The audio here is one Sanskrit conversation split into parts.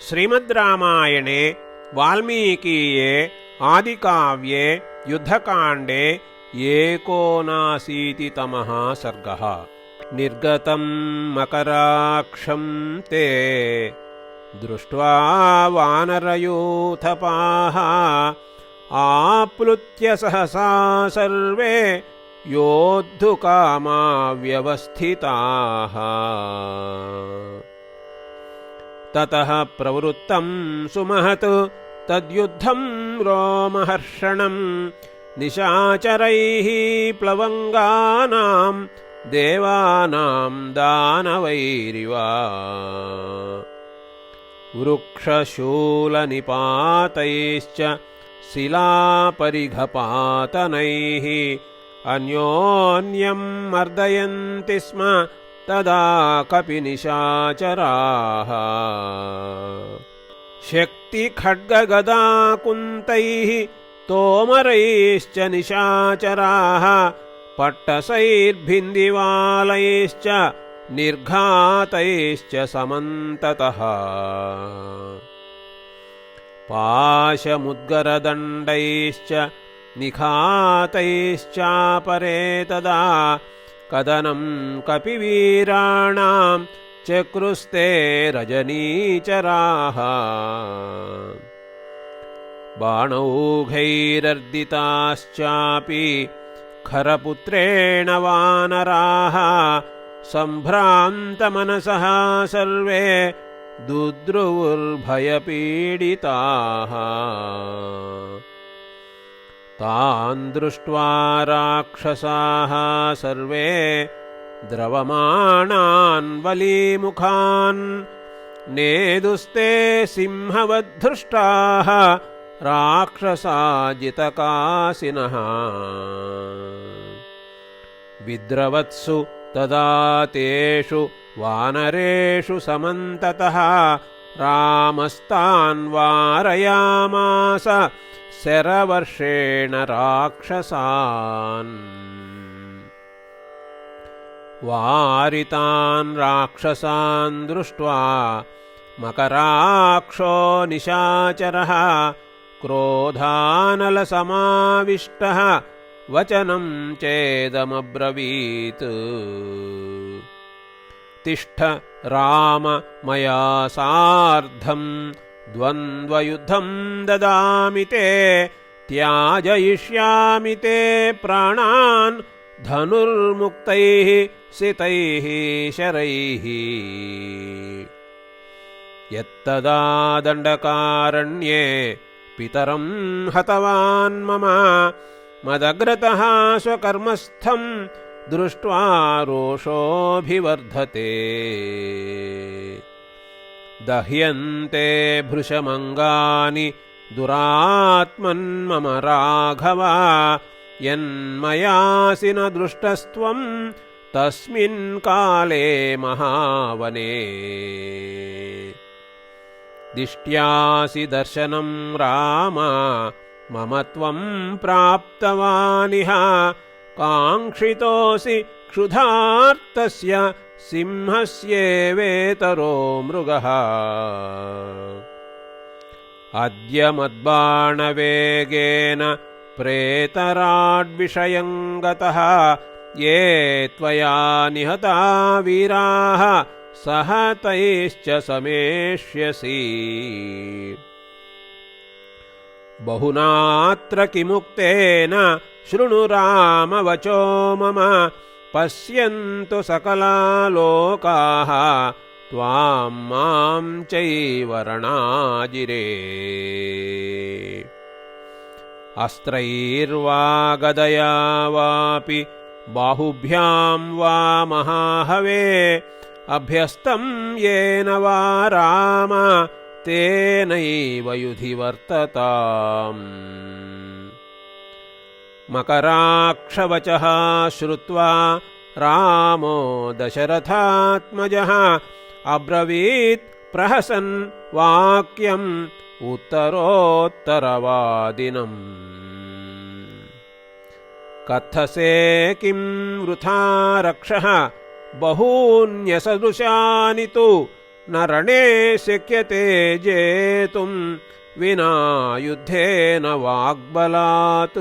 श्रीमद्रामायणे वाल्मीकीये आदिकाव्ये युद्धकाण्डे 79तमः सर्गः। निर्गतं मकराक्षं ते दृष्ट्वा वानरयूथपाः आप्लुत्य सहसा सर्वे योद्धुकामा व्यवस्थिताः। ततः प्रवृत्तं सुमहत् तद्युद्धं रोमहर्षणं निशाचरैः प्लवङ्गानां देवानां दानवैरिव। वृक्षशूलनिपातैश्च शिलापरिघपातनैः अन्योन्यं मर्दयन्ति स्म तदा कपिनिशाचराः। शक्तिखड्गगदाकुन्तैः तोमरैश्च निशाचराः पट्टसैर्भिन्दिवालैश्च निर्घातैश्च समन्ततः। पाशमुद्गरदण्डैश्च निखातैश्चापरे तदा कदनं कपिवीराणां चक्रुस्ते रजनीचराः। बाणौघैरर्दिताश्चापि खरपुत्रेण वानराः सम्भ्रान्तमनसः सर्वे दुद्रुवुर्भयपीडिताः। तान् दृष्ट्वा राक्षसाः सर्वे द्रवमाणान् वलीमुखान् नेदुस्ते सिंहवद्धृष्टाः राक्षसा जितकासिनः। विद्रवत्सु तदा तेषु वानरेषु समन्ततः रामस्तान् वारयामास शरवर्षेण राक्षसान्। वारितान् राक्षसान् दृष्ट्वा मकराक्षो निशाचरः क्रोधानलसमाविष्टः वचनं चेदमब्रवीत्। तिष्ठ राम मया सार्धं द्वन्द्वयुद्धं ददामि ते त्याजयिष्यामि ते प्राणान् धनुर्मुक्तैः सितैः शरैः। यत्तदा दण्डकारण्ये पितरं हतवान् मम मदग्रतः स्वकर्मस्थं दृष्ट्वा रोषोऽभिवर्धते। दह्यन्ते भृशमङ्गानि दुरात्मन्मम राघव यन्मयासि न दृष्टस्त्वं तस्मिन् काले महावने। दिष्ट्यासि दर्शनं राम मम त्वं प्राप्तवानिह काङ्क्षितोऽसि क्षुधार्तस्य सिंहस्येवेतरो मृगः। अद्य मद्बाणवेगेन प्रेतराड्विषयं गतः ये त्वया निहता वीराः सहतैश्च समेष्यसि। बहुनात्र किमुक्तेन शृणु रामवचो मम पश्यन्तु सकला लोकाः त्वां मां चैव रणाजिरे। अस्त्रैर्वा गदया वापि बाहुभ्यां वा महाहवे अभ्यस्तं येन वा राम तेनैव युधि वर्तताम्। मकराक्षवचः श्रुत्वा रामो दशरथात्मजः अब्रवीत् प्रहसन् वाक्यम् उत्तरोत्तरवादिनम्। कथसे किं वृथा रक्षः बहून्यसदृशानि तु न रणे शक्यते जेतुं विना युद्धेन वाग्बलात्।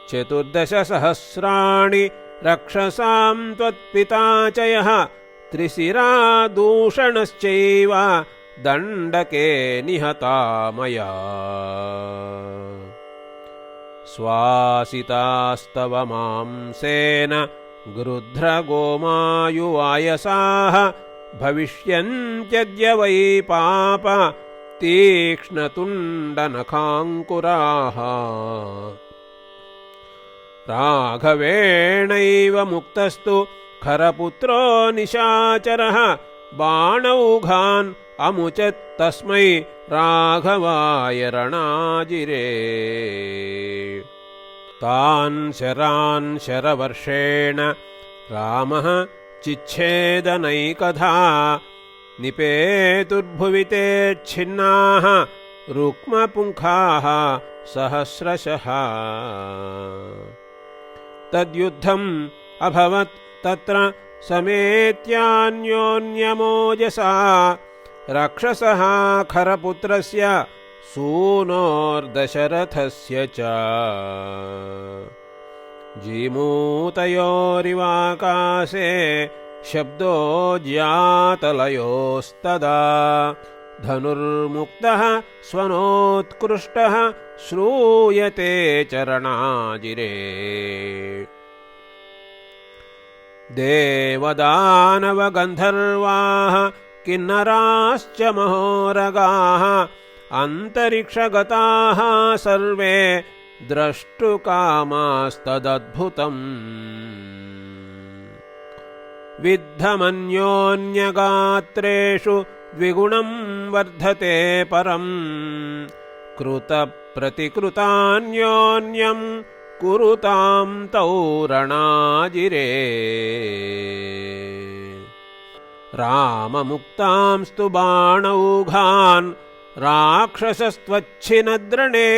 14,000 रक्षसां त्वत्पिता च यः त्रिशिरा दूषणश्चैव दण्डके निहता मया। स्वासितास्तव मांसेन गृध्रगोमायुवायसाः भविष्यन्त्यद्य वै पाप तीक्ष्णतुण्डनखाङ्कुराः। राघवेणैव मुक्तस्तु खरपुत्रो निशाचरः बाणौघान् अमुचत् तस्मै राघवाय रणाजिरे। तान् शरान् शरवर्षेण रामः चिच्छेदनैकधा निपेतुर्भुवि ते छिन्नाः रुक्मपुङ्खाः सहस्रशः। तद्युद्धम् अभवत् तत्र समेत्यान्योन्यमोजसा राक्षसः खरपुत्रस्य सूनोर्दशरथस्य च। जीमूतयोरिवाकाशे शब्दो ज्यातलयोस्तदा धनुर्मुक्तः स्वनोत्कृष्टः श्रूयते चरणाजिरे। देवदानवगन्धर्वाः किन्नराश्च महोरगाः अन्तरिक्षगताः सर्वे द्रष्टुकामास्तदद्भुतम्। विद्धमन्योन्यगात्रेषु द्विगुणं वर्धते परम् कृतप्रतिकृतान्योन्यं कुरुतां तौ रणाजिरे। राममुक्तांस्तु बाणौघान् राक्षसस्त्वच्छिनद्रणे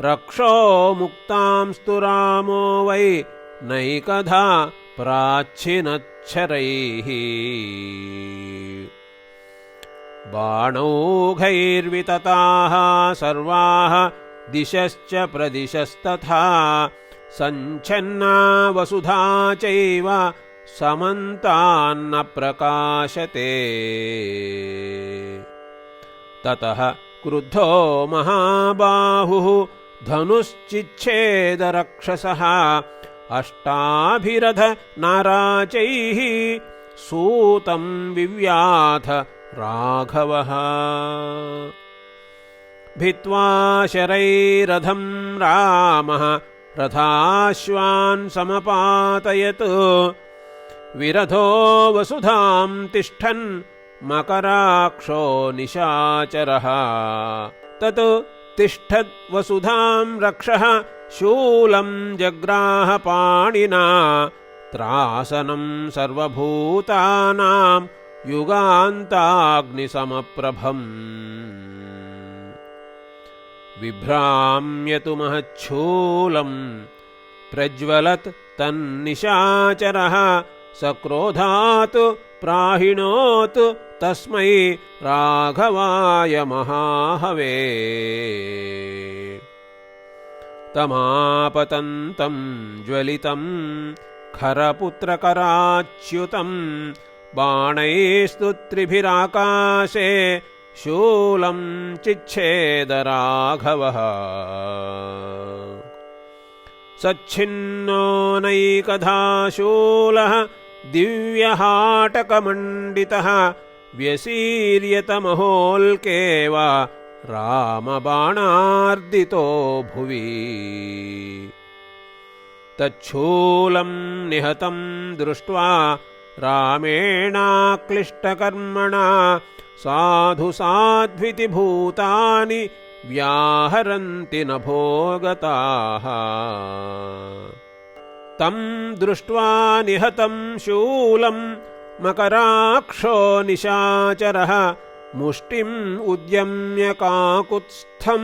रक्षो मुक्तांस्तु रामो वै नैकधा प्राच्छिनच्छरैः। बाणौघैर्वितताः सर्वाः दिशश्च प्रदिशस्तथा सञ्छन्ना वसुधा चैव समन्तान्न प्रकाशते। ततः क्रुद्धो महाबाहुः धनुश्चिच्छेदरक्षसः अष्टाभिरथ नाराचैः सूतं विव्याध राघवः। भित्वा शरैरथं रामः रथाश्वान् समपातयत् विरथो वसुधां तिष्ठन् मकराक्षो निशाचरः। तत् तिष्ठद्वसुधां रक्षः शूलं जग्राह पाणिना त्रासनं सर्वभूतानां युगान्ताग्निसमप्रभम्। विभ्राम्यतु महच्छूलं प्रज्वलत् तन्निशाचरः सक्रोधात् प्राहिणोत् तस्मै राघवाय महाहवे। तमापतन्तं ज्वलितं खरपुत्रकराच्युतं बाणैस्तु त्रिभिराकाशे शूलं चिच्छेद राघवः। सच्छिन्नो नैकधा शूलः दिव्यहाटकमण्डितः व्यसीर्यतमहोल्केव रामबाणार्दितो भुवि। तच्छूलं निहतं दृष्ट्वा रामेणाक्लिष्टकर्मणा साधु साध्विति भूतानि व्याहरन्ति नभोगताः। तं दृष्ट्वा निहतं शूलं मकराक्षो निशाचरः मुष्टिम् उद्यम्य काकुत्स्थं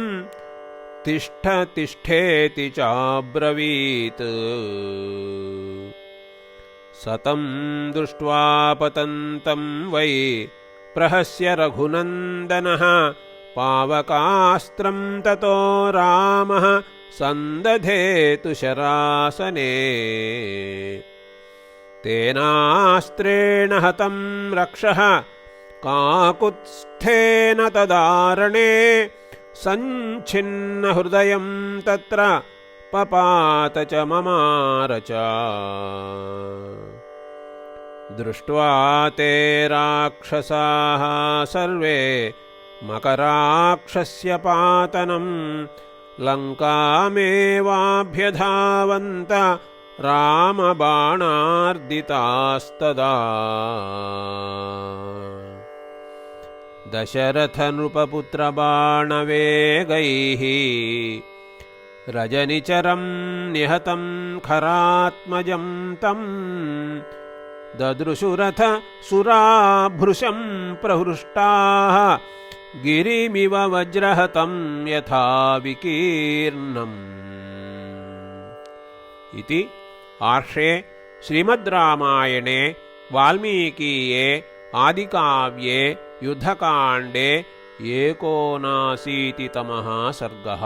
तिष्ठ तिष्ठेति चाब्रवीत्। सतं दृष्ट्वा पतन्तं वै प्रहस्य रघुनन्दनः पावकास्त्रं ततो रामः सन्दधे तुशरासने तेनास्त्रेण हतं रक्षः काकुत्स्थेन तदारणे सञ्छिन्नहृदयं तत्र पपात च ममार च दृष्ट्वा ते राक्षसाः सर्वे मकराक्षस्य पातनं लङ्कामेवाभ्यधावन्त रामबाणार्दितास्तदा दशरथनृपपुत्रबाणवेगैः रजनिचरं निहतं खरात्मजं तं ददृशुरथ सुराभृशं प्रहृष्टाः गिरिमिव वज्रहतं यथा विकीर्णम् इति आर्षे श्रीमद्रामायणे वाल्मीकीये आदिकाव्ये युद्धकाण्डे 79तमः सर्गः।